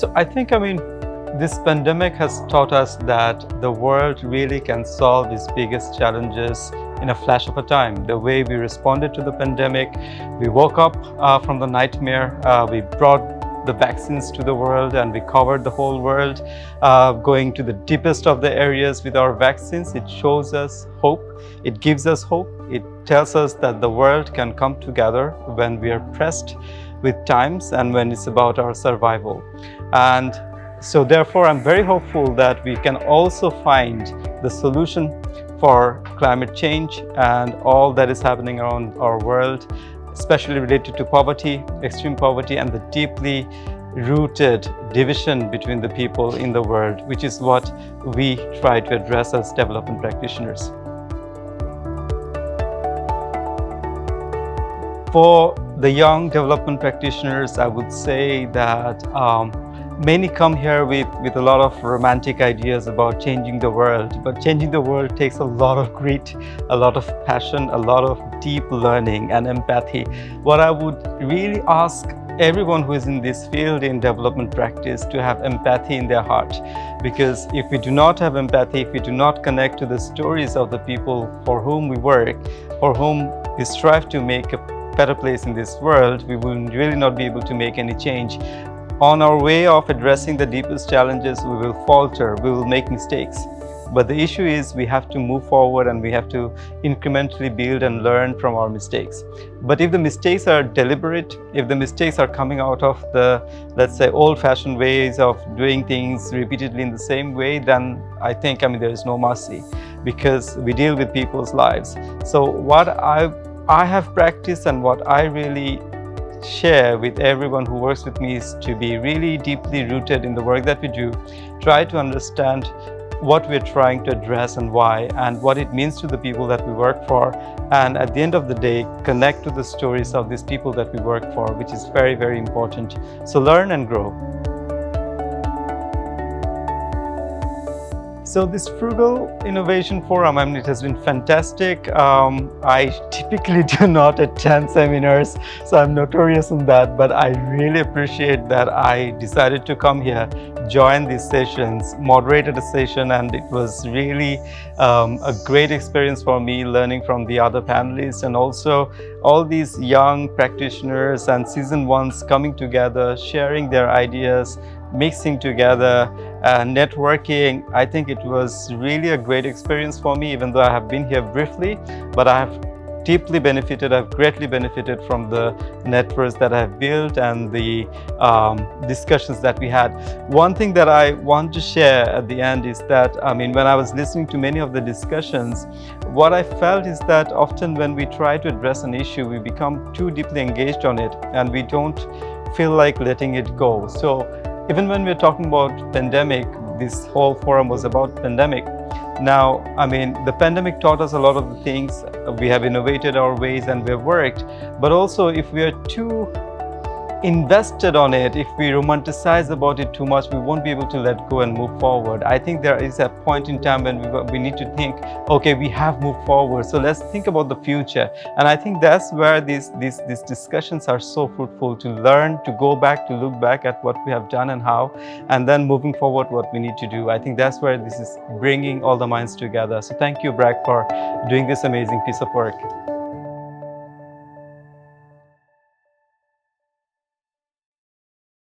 So I think, this pandemic has taught us that the world really can solve its biggest challenges in a flash of a time. The way we responded to the pandemic, we woke up from the nightmare, we brought the vaccines to the world and we covered the whole world, going to the deepest of the areas with our vaccines. It shows us hope, it gives us hope, it tells us that the world can come together when we are pressed with times and when it's about our survival. And so therefore, I'm very hopeful that we can also find the solution for climate change and all that is happening around our world, especially related to poverty, extreme poverty, and the deeply rooted division between the people in the world, which is what we try to address as development practitioners. For the young development practitioners, I would say that many come here with a lot of romantic ideas about changing the world, but changing the world takes a lot of grit, a lot of passion, a lot of deep learning and empathy. What I would really ask everyone who is in this field in development practice to have empathy in their heart, because if we do not have empathy, if we do not connect to the stories of the people for whom we work, for whom we strive to make a better place in this world, we will really not be able to make any change. On our way of addressing the deepest challenges, we will falter, we will make mistakes. But the issue is we have to move forward and we have to incrementally build and learn from our mistakes. But if the mistakes are deliberate, if the mistakes are coming out of the, let's say, old-fashioned ways of doing things repeatedly in the same way, then I think, there is no mercy, because we deal with people's lives. So what I have practiced and what I really share with everyone who works with me is to be really deeply rooted in the work that we do, try to understand what we're trying to address and why, and what it means to the people that we work for, and at the end of the day, connect to the stories of these people that we work for, which is very, very important. So learn and grow. So this Frugal Innovation Forum, it has been fantastic. I typically do not attend seminars, so I'm notorious in that, but I really appreciate that I decided to come here, join these sessions, moderated a session, and it was really a great experience for me, learning from the other panelists, and also all these young practitioners and seasoned ones coming together, sharing their ideas, mixing together, networking. I think it was really a great experience for me, even though I have been here briefly, but I have deeply benefited, I've greatly benefited from the networks that I have built and the discussions that we had. One thing that I want to share at the end is that, when I was listening to many of the discussions, what I felt is that often when we try to address an issue, we become too deeply engaged on it and we don't feel like letting it go. So even when we're talking about pandemic, this whole forum was about pandemic. Now, the pandemic taught us a lot of the things. We have innovated our ways and we have worked, but also if we are too invested on it, if we romanticize about it too much, we won't be able to let go and move forward. I think there is a point in time when we need to think, okay, we have moved forward, so let's think about the future. And I think that's where these discussions are so fruitful, to learn, to go back, to look back at what we have done and how, and then moving forward what we need to do. I think that's where this is bringing all the minds together. So thank you, BRAC, for doing this amazing piece of work.